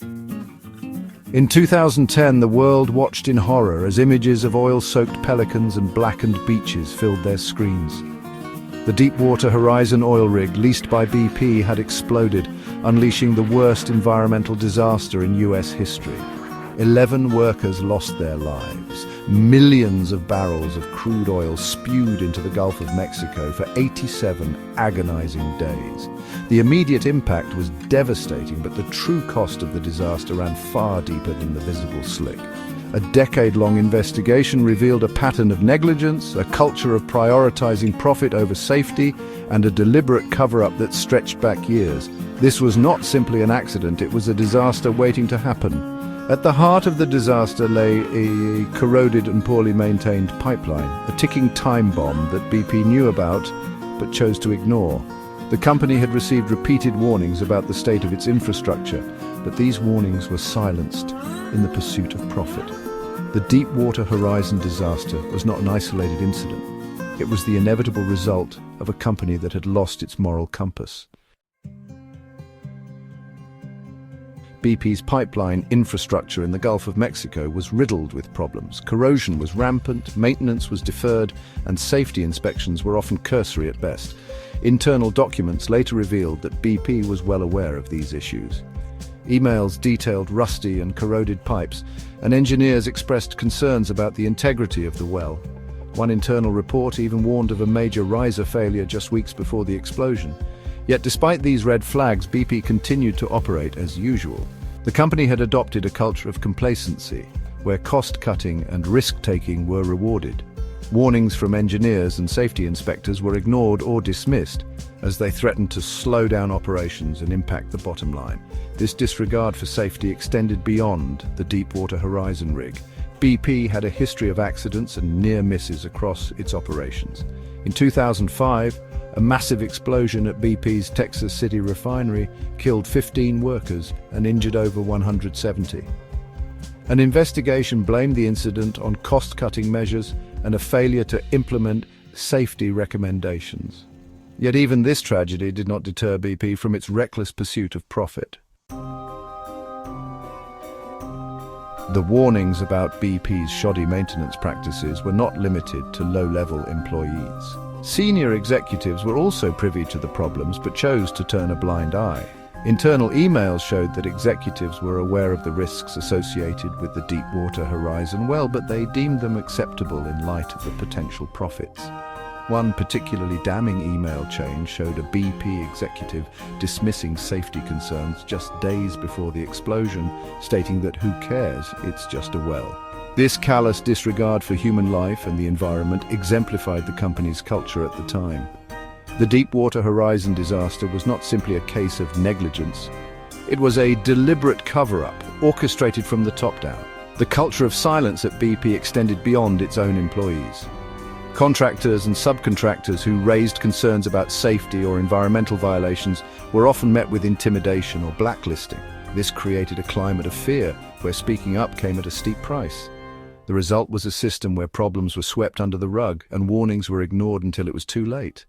In 2010, the world watched in horror as images of oil-soaked pelicans and blackened beaches filled their screens. The Deepwater Horizon oil rig leased by BP had exploded, unleashing the worst environmental disaster in US history. 11 workers lost their lives. Millions of barrels of crude oil spewed into the Gulf of Mexico for 87 agonizing days. The immediate impact was devastating, but the true cost of the disaster ran far deeper than the visible slick. A decade-long investigation revealed a pattern of negligence, a culture of prioritizing profit over safety, and a deliberate cover-up that stretched back years. This was not simply an accident, it was a disaster waiting to happen. At the heart of the disaster lay a corroded and poorly maintained pipeline, a ticking time bomb that BP knew about but chose to ignore. The company had received repeated warnings about the state of its infrastructure, but these warnings were silenced in the pursuit of profit. The Deepwater Horizon disaster was not an isolated incident. It was the inevitable result of a company that had lost its moral compass. BP's pipeline infrastructure in the Gulf of Mexico was riddled with problems. Corrosion was rampant, maintenance was deferred, and safety inspections were often cursory at best. Internal documents later revealed that BP was well aware of these issues. Emails detailed rusty and corroded pipes, and engineers expressed concerns about the integrity of the well. One internal report even warned of a major riser failure just weeks before the explosion. Yet despite these red flags, BP continued to operate as usual. The company had adopted a culture of complacency, where cost-cutting and risk-taking were rewarded. Warnings from engineers and safety inspectors were ignored or dismissed, as they threatened to slow down operations and impact the bottom line. This disregard for safety extended beyond the Deepwater Horizon rig. BP had a history of accidents and near misses across its operations. In 2005, a massive explosion at BP's Texas City refinery killed 15 workers and injured over 170. An investigation blamed the incident on cost-cutting measures and a failure to implement safety recommendations. Yet even this tragedy did not deter BP from its reckless pursuit of profit. The warnings about BP's shoddy maintenance practices were not limited to low-level employees. Senior executives were also privy to the problems but chose to turn a blind eye. Internal emails showed that executives were aware of the risks associated with the Deepwater Horizon well, but they deemed them acceptable in light of the potential profits. One particularly damning email chain showed a BP executive dismissing safety concerns just days before the explosion, stating that who cares, it's just a well. This callous disregard for human life and the environment exemplified the company's culture at the time. The Deepwater Horizon disaster was not simply a case of negligence. It was a deliberate cover-up, orchestrated from the top down. The culture of silence at BP extended beyond its own employees. Contractors and subcontractors who raised concerns about safety or environmental violations were often met with intimidation or blacklisting. This created a climate of fear, where speaking up came at a steep price. The result was a system where problems were swept under the rug and warnings were ignored until it was too late.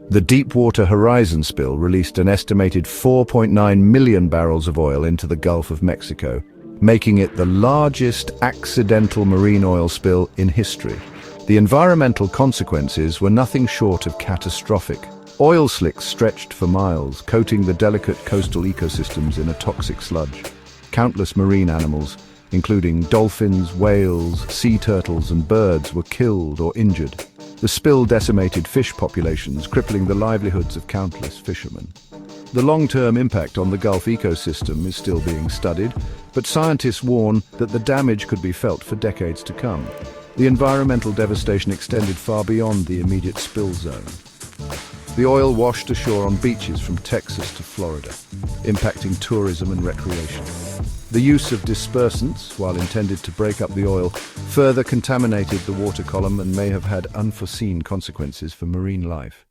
The Deepwater Horizon spill released an estimated 4.9 million barrels of oil into the Gulf of Mexico, making it the largest accidental marine oil spill in history. The environmental consequences were nothing short of catastrophic. Oil slicks stretched for miles, coating the delicate coastal ecosystems in a toxic sludge. Countless marine animals, including dolphins, whales, sea turtles, and birds, were killed or injured. The spill decimated fish populations, crippling the livelihoods of countless fishermen. The long-term impact on the Gulf ecosystem is still being studied, but scientists warn that the damage could be felt for decades to come. The environmental devastation extended far beyond the immediate spill zone. The oil washed ashore on beaches from Texas to Florida, impacting tourism and recreation. The use of dispersants, while intended to break up the oil, further contaminated the water column and may have had unforeseen consequences for marine life.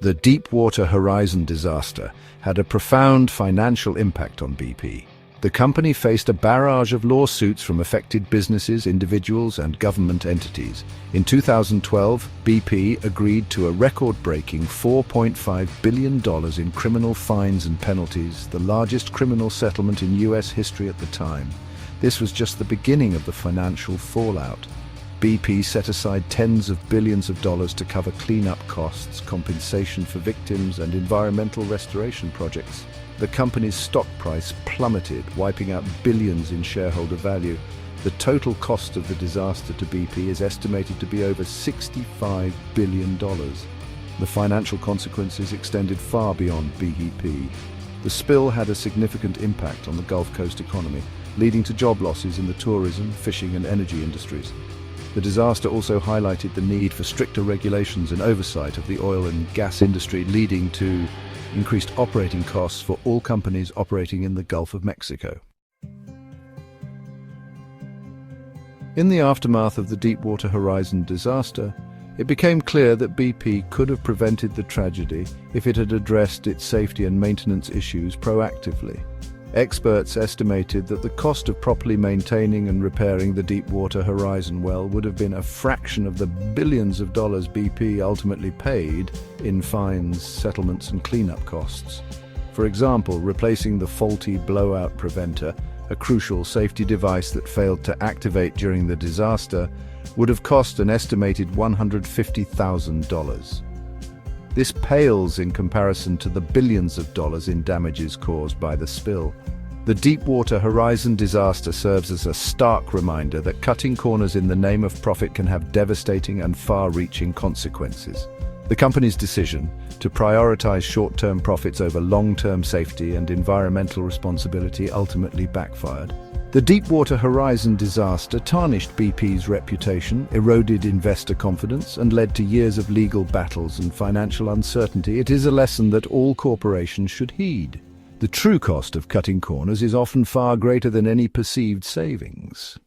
The Deepwater Horizon disaster had a profound financial impact on BP. The company faced a barrage of lawsuits from affected businesses, individuals, and government entities. In 2012, BP agreed to a record-breaking $4.5 billion in criminal fines and penalties, the largest criminal settlement in U.S. history at the time. This was just the beginning of the financial fallout. BP set aside tens of billions of dollars to cover cleanup costs, compensation for victims, and environmental restoration projects. The company's stock price plummeted, wiping out billions in shareholder value. The total cost of the disaster to BP is estimated to be over $65 billion. The financial consequences extended far beyond BP. The spill had a significant impact on the Gulf Coast economy, leading to job losses in the tourism, fishing, and energy industries. The disaster also highlighted the need for stricter regulations and oversight of the oil and gas industry, leading to increased operating costs for all companies operating in the Gulf of Mexico. In the aftermath of the Deepwater Horizon disaster, it became clear that BP could have prevented the tragedy if it had addressed its safety and maintenance issues proactively. Experts estimated that the cost of properly maintaining and repairing the Deepwater Horizon well would have been a fraction of the billions of dollars BP ultimately paid in fines, settlements, and cleanup costs. For example, replacing the faulty blowout preventer, a crucial safety device that failed to activate during the disaster, would have cost an estimated $150,000. This pales in comparison to the billions of dollars in damages caused by the spill. The Deepwater Horizon disaster serves as a stark reminder that cutting corners in the name of profit can have devastating and far-reaching consequences. The company's decision to prioritize short-term profits over long-term safety and environmental responsibility ultimately backfired. The Deepwater Horizon disaster tarnished BP's reputation, eroded investor confidence, and led to years of legal battles and financial uncertainty. It is a lesson that all corporations should heed. The true cost of cutting corners is often far greater than any perceived savings.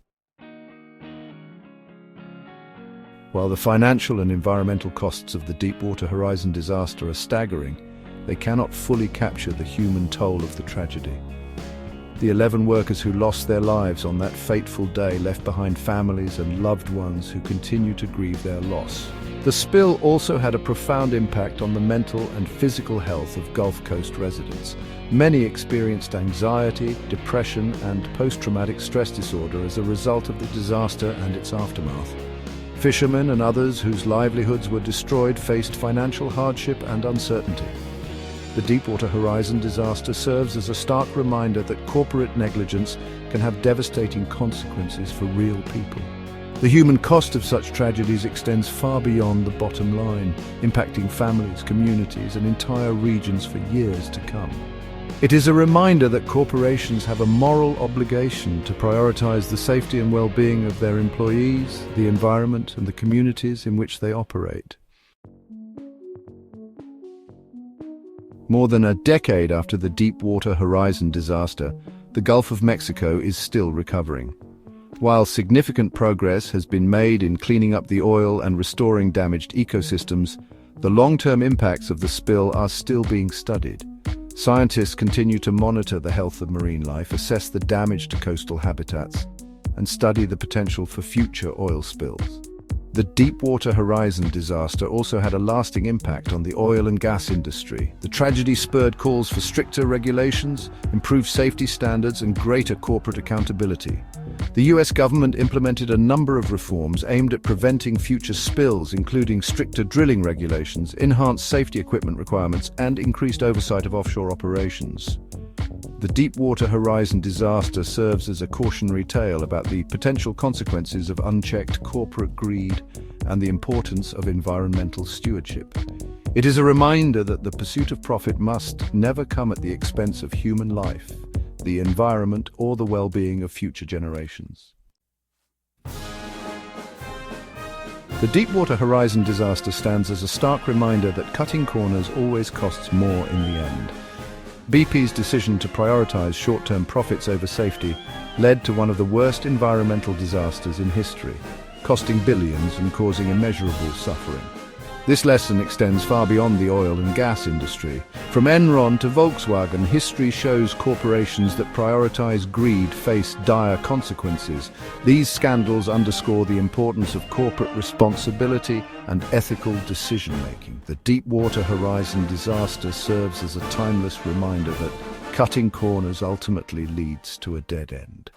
While the financial and environmental costs of the Deepwater Horizon disaster are staggering, they cannot fully capture the human toll of the tragedy. The 11 workers who lost their lives on that fateful day left behind families and loved ones who continue to grieve their loss. The spill also had a profound impact on the mental and physical health of Gulf Coast residents. Many experienced anxiety, depression, and post-traumatic stress disorder as a result of the disaster and its aftermath. Fishermen and others whose livelihoods were destroyed faced financial hardship and uncertainty. The Deepwater Horizon disaster serves as a stark reminder that corporate negligence can have devastating consequences for real people. The human cost of such tragedies extends far beyond the bottom line, impacting families, communities, and entire regions for years to come. It is a reminder that corporations have a moral obligation to prioritize the safety and well-being of their employees, the environment, and the communities in which they operate. More than a decade after the Deepwater Horizon disaster, the Gulf of Mexico is still recovering. While significant progress has been made in cleaning up the oil and restoring damaged ecosystems, the long-term impacts of the spill are still being studied. Scientists continue to monitor the health of marine life, assess the damage to coastal habitats, and study the potential for future oil spills. The Deepwater Horizon disaster also had a lasting impact on the oil and gas industry. The tragedy spurred calls for stricter regulations, improved safety standards, and greater corporate accountability. The US government implemented a number of reforms aimed at preventing future spills, including stricter drilling regulations, enhanced safety equipment requirements, and increased oversight of offshore operations. The Deepwater Horizon disaster serves as a cautionary tale about the potential consequences of unchecked corporate greed and the importance of environmental stewardship. It is a reminder that the pursuit of profit must never come at the expense of human life, the environment, or the well-being of future generations. The Deepwater Horizon disaster stands as a stark reminder that cutting corners always costs more in the end. BP's decision to prioritize short-term profits over safety led to one of the worst environmental disasters in history, costing billions and causing immeasurable suffering. This lesson extends far beyond the oil and gas industry. From Enron to Volkswagen, history shows corporations that prioritize greed face dire consequences. These scandals underscore the importance of corporate responsibility and ethical decision-making. The Deepwater Horizon disaster serves as a timeless reminder that cutting corners ultimately leads to a dead end.